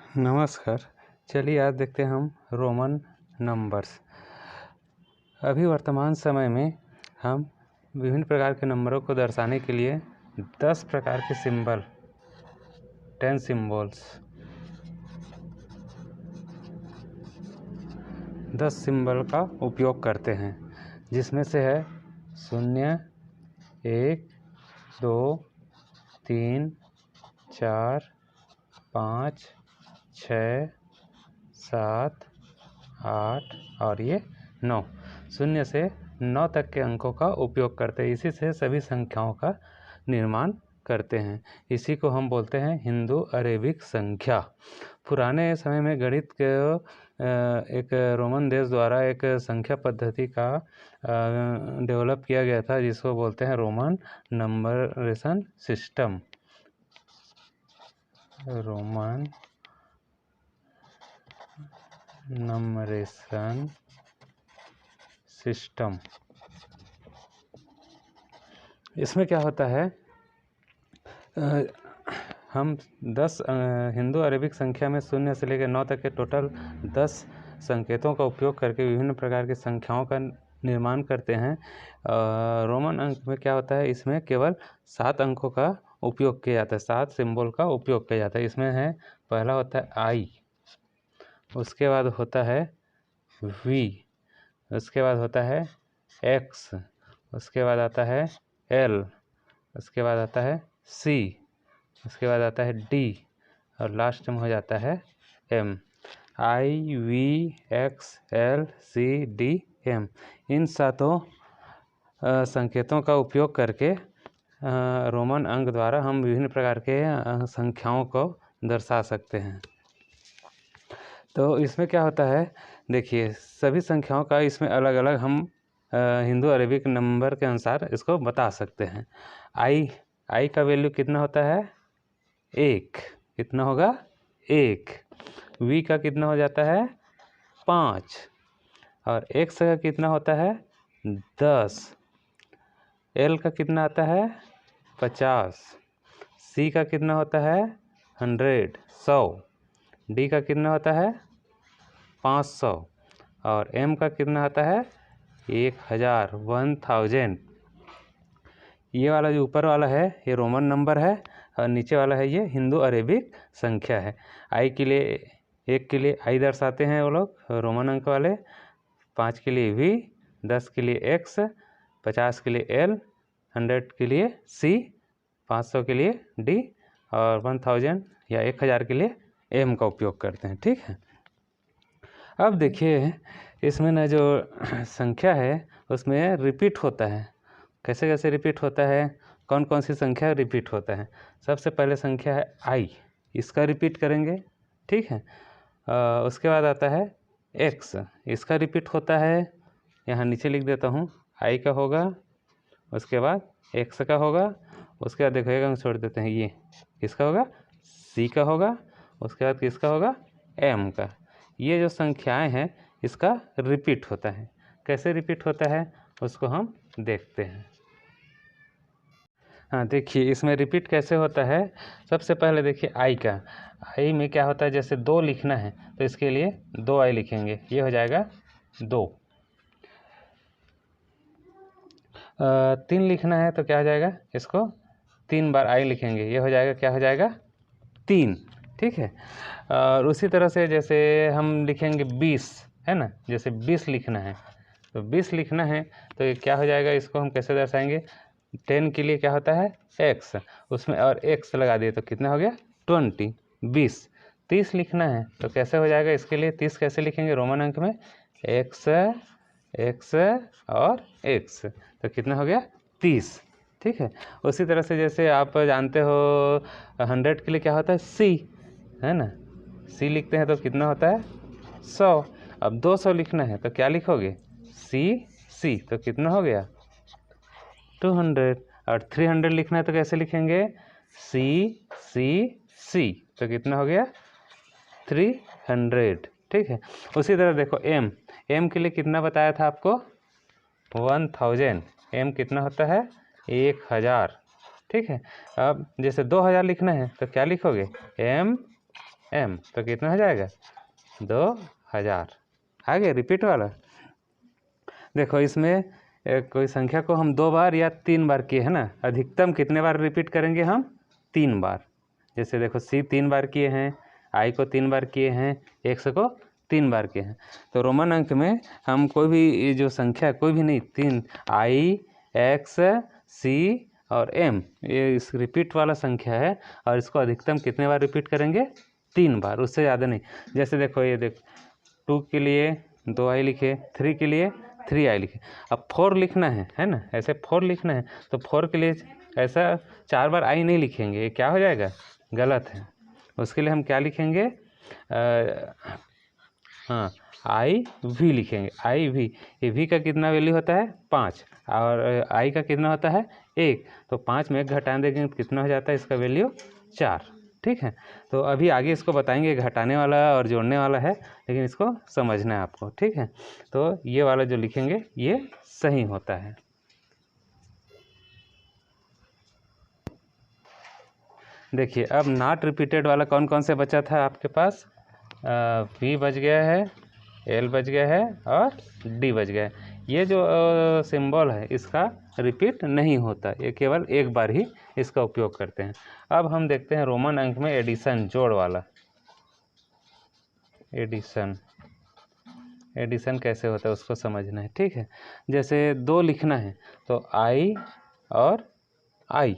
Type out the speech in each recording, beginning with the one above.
नमस्कार। चलिए आज देखते हैं हम रोमन नंबर्स। अभी वर्तमान समय में हम विभिन्न प्रकार के नंबरों को दर्शाने के लिए 10 प्रकार के सिंबल 10 सिंबल्स 10 सिंबल का उपयोग करते हैं, जिसमें से है 0, 1, 2, 3, 4, 5, 6, 7, 8 और ये 9। 0 से 9 तक के अंकों का उपयोग करते हैं। इसी से सभी संख्याओं का निर्माण करते हैं। इसी को हम बोलते हैं हिंदू अरेबिक संख्या। पुराने समय में गणित के एक रोमन देश द्वारा एक संख्या पद्धति का डेवलप किया गया था, जिसको बोलते हैं Roman numeration system. Roman numeration system. इसमें क्या होता है, हम 10 हिंदू अरेबिक संख्या में 0 से लेकर 9 तक के टोटल 10 संकेतों का उपयोग करके विभिन्न प्रकार की संख्याओं का निर्माण करते हैं। रोमन अंक में क्या होता है, इसमें केवल 7 अंकों का उपयोग किया जाता है, 7 सिंबल का उपयोग किया जाता है। इसमें है, पहला होता है आई, उसके बाद होता है वी, उसके बाद होता है एक्स, उसके बाद आता है एल, उसके बाद आता है सी, उसके बाद आता है डी और लास्ट में हो जाता है M. I V X L C D M, इन सातों संकेतों का उपयोग करके रोमन अंक द्वारा हम विभिन्न प्रकार के संख्याओं को दर्शा सकते हैं। तो इसमें क्या होता है, देखिए सभी संख्याओं का इसमें अलग अलग हम हिंदू अरेबिक नंबर के अनुसार इसको बता सकते हैं। आई का वैल्यू कितना होता है, 1, कितना होगा 1। वी का कितना हो जाता है 5 और एक्स का कितना होता है 10। एल का कितना आता है 50। सी का कितना होता है 100। डी का कितना होता है 500 और एम का कितना आता है 1000। ये वाला जो ऊपर वाला है ये रोमन नंबर है और नीचे वाला है ये हिंदू अरेबिक संख्या है। आई के लिए 1 के लिए आई दर्शाते हैं वो लोग रोमन अंक वाले, 5 के लिए वी, 10 के लिए एक्स, 50 के लिए एल, 100 के लिए सी, 500 के लिए डी और 1000 या 1000 के लिए एम का उपयोग करते हैं। ठीक है, अब देखिए इसमें ना जो संख्या है उसमें रिपीट होता है। कैसे कैसे रिपीट होता है, कौन कौन सी संख्या रिपीट होता है। सबसे पहले संख्या है आई, इसका रिपीट करेंगे। ठीक है, उसके बाद आता है एक्स, इसका रिपीट होता है, यहाँ नीचे लिख देता हूँ, आई का होगा, उसके बाद एक्स का होगा, उसके बाद देखिएगा हम छोड़ देते हैं, ये किसका होगा सी का होगा, उसके बाद किसका होगा एम का। ये जो संख्याएं हैं इसका रिपीट होता है। कैसे रिपीट होता है उसको हम देखते हैं। हाँ देखिए इसमें रिपीट कैसे होता है। सबसे पहले देखिए आई का, आई में क्या होता है, जैसे 2 लिखना है तो इसके लिए 2 आई लिखेंगे, ये हो जाएगा 2। 3 लिखना है तो क्या हो जाएगा, इसको 3 बार आई लिखेंगे, ये हो जाएगा, क्या हो जाएगा 3। ठीक है, और उसी तरह से जैसे हम लिखेंगे 20 है ना, जैसे 20 लिखना है तो 20 लिखना है तो ये क्या हो जाएगा, इसको हम कैसे दर्शाएंगे, 10 के लिए क्या होता है एक्स, उसमें और एक्स लगा दिए तो कितना हो गया 20, 20। 30 लिखना है तो कैसे हो जाएगा, इसके लिए 30 कैसे लिखेंगे रोमन अंक में, एक्स एक्स और एक्स, तो कितना हो गया 30। ठीक है, उसी तरह से जैसे आप जानते हो 100 के लिए क्या होता है सी, है ना, सी लिखते हैं तो कितना होता है 100। अब 200 लिखना है तो क्या लिखोगे सी, तो कितना हो गया 200। और 300 लिखना है तो कैसे लिखेंगे सी, तो कितना हो गया 300। ठीक है, उसी तरह देखो एम के लिए कितना बताया था आपको 1000। एम कितना होता है 1000। ठीक है, अब जैसे 2000 लिखना है तो क्या लिखोगे m, तो कितना हो जाएगा 2000। आगे रिपीट वाला देखो, इसमें कोई संख्या को हम 2 बार या 3 बार किए है ना, अधिकतम कितने बार रिपीट करेंगे हम 3 बार। जैसे देखो c 3 बार किए हैं, i को 3 बार किए हैं, x को 3 बार किए हैं। तो रोमन अंक में हम कोई भी जो संख्या कोई भी नहीं, 3 i x c और m ये इस रिपीट वाला संख्या है, और इसको अधिकतम कितने बार रिपीट करेंगे 3 बार, उससे ज़्यादा नहीं। जैसे देखो ये देख 2 के लिए 2i लिखे, 3 के लिए 3i लिखे। अब 4 लिखना है ना, ऐसे 4 लिखना है तो 4 के लिए ऐसा 4 बार i नहीं लिखेंगे, ये क्या हो जाएगा गलत है। उसके लिए हम क्या लिखेंगे, हाँ आई वी लिखेंगे, आई वी। ये वी का कितना वैल्यू होता है 5 और आई का कितना होता है 1, तो 5 में 1 घटा देंगे तो कितना हो जाता है इसका वैल्यू 4। ठीक है, तो अभी आगे इसको बताएंगे, घटाने वाला और जोड़ने वाला है, लेकिन इसको समझना है आपको। ठीक है, तो ये वाला जो लिखेंगे ये सही होता है। देखिए अब नॉट रिपीटेड वाला कौन कौन से बचा था आपके पास, वी बच गया है, एल बच गया है और डी बच गया है। ये जो सिंबल है इसका रिपीट नहीं होता, ये केवल एक बार ही इसका उपयोग करते हैं। अब हम देखते हैं रोमन अंक में एडिशन, जोड़ वाला। एडिशन कैसे होता है उसको समझना है। ठीक है, जैसे 2 लिखना है तो आई और आई,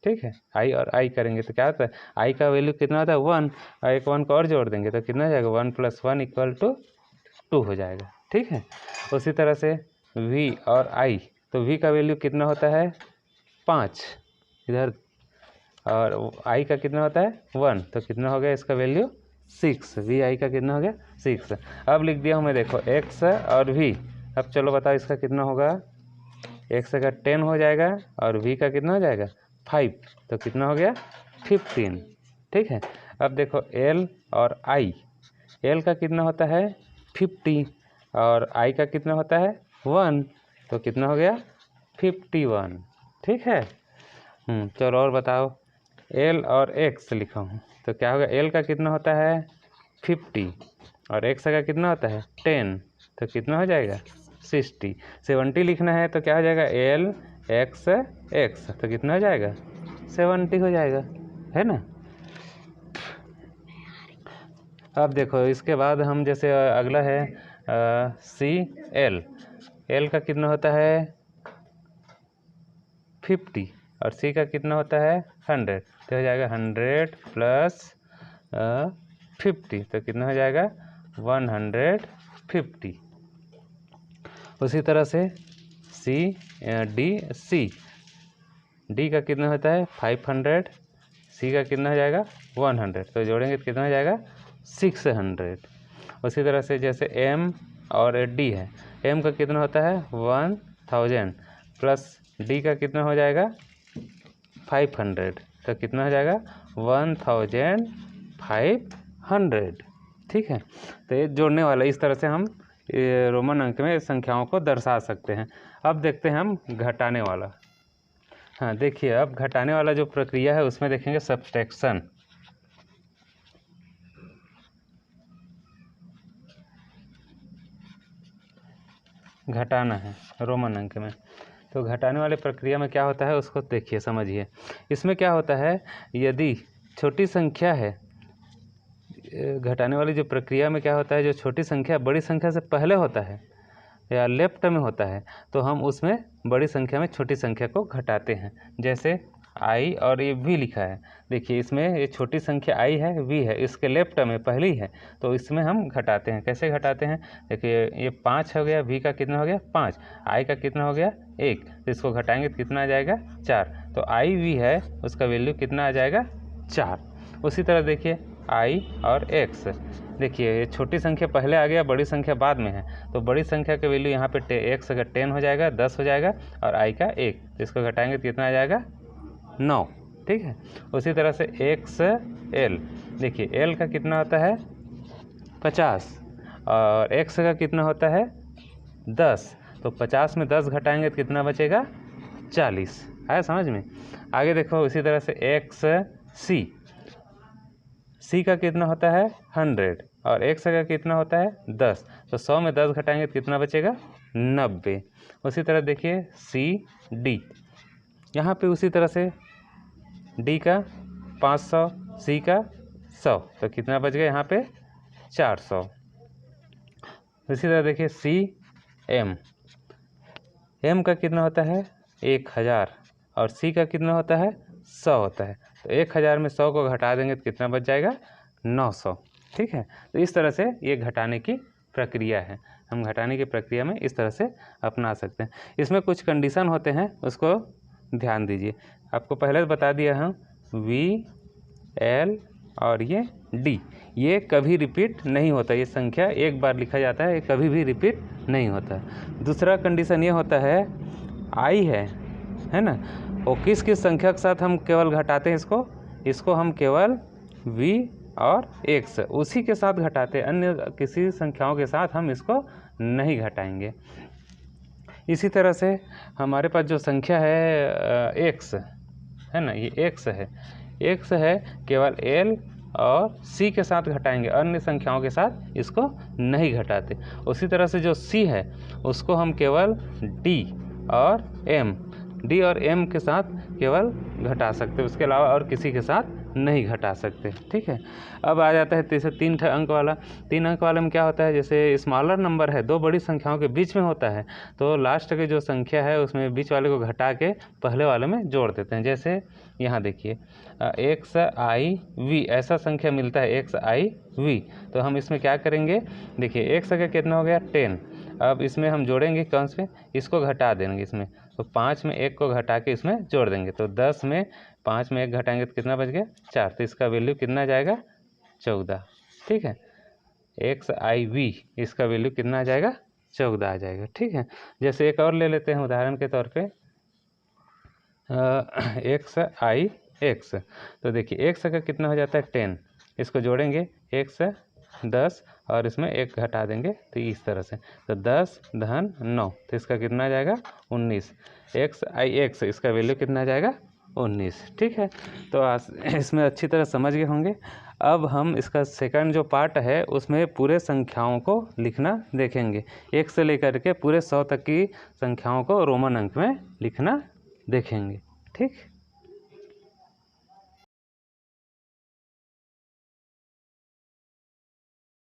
ठीक है, आई और आई करेंगे तो क्या होता है, आई का वैल्यू कितना होता है 1, और एक 1 को और जोड़ देंगे तो कितना हो जाएगा 1 + 1 = 2 हो जाएगा। ठीक है, उसी तरह से v और i, तो v का वैल्यू कितना होता है 5 इधर, और i का कितना होता है 1, तो कितना हो गया इसका वैल्यू 6, v i का कितना हो गया 6। अब लिख दिया हूँ मैं, देखो x और v। अब चलो बताओ इसका कितना होगा, x का 10 हो जाएगा और v का कितना हो जाएगा 5, तो कितना हो गया 15। ठीक है, अब देखो l और i, l का कितना होता है 50 और i का कितना होता है 1, तो कितना हो गया 51। ठीक है, चलो और बताओ, l और x लिखा हूँ तो क्या होगा, l का कितना होता है 50 और x का कितना होता है 10, तो कितना हो जाएगा 60। 70 लिखना है तो क्या हो जाएगा l x x, तो कितना हो जाएगा 70 हो जाएगा, है ना। अब देखो इसके बाद हम जैसे अगला है सी एल, एल का कितना होता है 50 और सी का कितना होता है 100, तो हो जाएगा 100 + 50, तो कितना हो जाएगा 150। उसी तरह से डी का कितना होता है 500, सी का कितना हो जाएगा 100, तो जोड़ेंगे तो कितना हो जाएगा 600। उसी तरह से जैसे एम और डी है, एम का कितना होता है 1000 प्लस डी का कितना हो जाएगा 500, तो कितना हो जाएगा 1500। ठीक है, तो ये जोड़ने वाला, इस तरह से हम रोमन अंक में संख्याओं को दर्शा सकते हैं। अब देखते हैं हम घटाने वाला। हाँ देखिए, अब घटाने वाला जो प्रक्रिया है उसमें देखेंगे सब्सट्रैक्शन। घटाना है रोमन अंक में, तो घटाने वाले प्रक्रिया में क्या होता है उसको देखिए, समझिए। इसमें क्या होता है, यदि छोटी संख्या है, घटाने वाली जो प्रक्रिया में क्या होता है, जो छोटी संख्या बड़ी संख्या से पहले होता है या लेफ्ट में होता है, तो हम उसमें बड़ी संख्या में छोटी संख्या को घटाते हैं। जैसे आई और ये वी लिखा है, देखिए इसमें ये छोटी संख्या आई है, वी है, इसके लेफ्ट में पहली है, तो इसमें हम घटाते हैं। कैसे घटाते हैं, देखिए ये 5 हो गया, वी का कितना हो गया 5, आई का कितना हो गया 1, तो इसको घटाएंगे तो कितना आ जाएगा 4, तो आई वी है उसका वैल्यू कितना आ जाएगा 4। उसी तरह देखिए आई और एक्स, देखिए ये छोटी संख्या पहले आ गया, बड़ी संख्या बाद में है, तो बड़ी संख्या का वैल्यू यहाँ पे एक्स का 10 हो जाएगा, 10 हो जाएगा, और आई का 1, तो इसको घटाएंगे तो कितना आ जाएगा 9। ठीक है, उसी तरह से एक्स एल, देखिए एल का कितना होता है 50 और एक्स का कितना होता है 10, तो 50 में 10 घटाएंगे तो कितना बचेगा 40। आया समझ में। आगे देखो, इसी तरह से एक्स सी, सी का कितना होता है 100 और एक्स का कितना होता है 10। तो 100 में 10 घटाएंगे तो कितना बचेगा 90। उसी तरह देखिए सी डी, यहाँ पे उसी तरह से डी का 500, सी का 100, तो कितना बच गया यहाँ पे 400। इसी तरह देखिए सी एम, एम का कितना होता है 1000 और सी का कितना होता है 100 होता है। तो 1000 में 100 को घटा देंगे तो कितना बच जाएगा 900। ठीक है, तो इस तरह से ये घटाने की प्रक्रिया है। हम घटाने की प्रक्रिया में इस तरह से अपना सकते हैं। इसमें कुछ कंडीशन होते हैं, उसको ध्यान दीजिए। आपको पहले बता दिया हम वी एल और ये डी, ये कभी रिपीट नहीं होता। ये संख्या एक बार लिखा जाता है, ये कभी भी रिपीट नहीं होता। दूसरा कंडीशन ये होता है आई है ना, वो किस किस संख्या के साथ हम केवल घटाते हैं इसको हम केवल v और x उसी के साथ घटाते हैं, अन्य किसी संख्याओं के साथ हम इसको नहीं घटाएंगे। इसी तरह से हमारे पास जो संख्या है x है ना, ये x है केवल l और c के साथ घटाएंगे, अन्य संख्याओं के साथ इसको नहीं घटाते। उसी तरह से जो c है उसको हम केवल d और m के साथ केवल घटा सकते, उसके अलावा और किसी के साथ नहीं घटा सकते। ठीक है, अब आ जाता है 3 अंक वाला। 3 अंक वाले में क्या होता है, जैसे स्मॉलर नंबर है, दो बड़ी संख्याओं के बीच में होता है, तो लास्ट की जो संख्या है उसमें बीच वाले को घटा के पहले वाले में जोड़ देते हैं। जैसे यहाँ देखिए XIV ऐसा संख्या मिलता है XIV, तो हम इसमें क्या करेंगे, देखिए x का कितना हो गया 10। अब इसमें हम जोड़ेंगे कौन से, इसको घटा देंगे इसमें, तो 5 में 1 को घटा के इसमें जोड़ देंगे, तो 10 में 5 में 1 घटाएंगे तो कितना बच गया 4, तो इसका वैल्यू कितना जाएगा 14। ठीक है, XIV इसका वैल्यू कितना आ जाएगा 14 आ जाएगा। ठीक है, जैसे एक और ले लेते हैं उदाहरण के तौर पे XIX, तो देखिए x का कितना हो जाता है 10, इसको जोड़ेंगे x 10 और इसमें 1 घटा देंगे, तो इस तरह से, तो 10 धन 9, तो इसका कितना आ जाएगा 19। XIX इसका वैल्यू कितना आ जाएगा 19। ठीक है, तो इसमें अच्छी तरह समझ गए होंगे। अब हम इसका सेकंड जो पार्ट है उसमें पूरे संख्याओं को लिखना देखेंगे, 1 से लेकर के पूरे 100 तक की संख्याओं को रोमन अंक में लिखना देखेंगे। ठीक।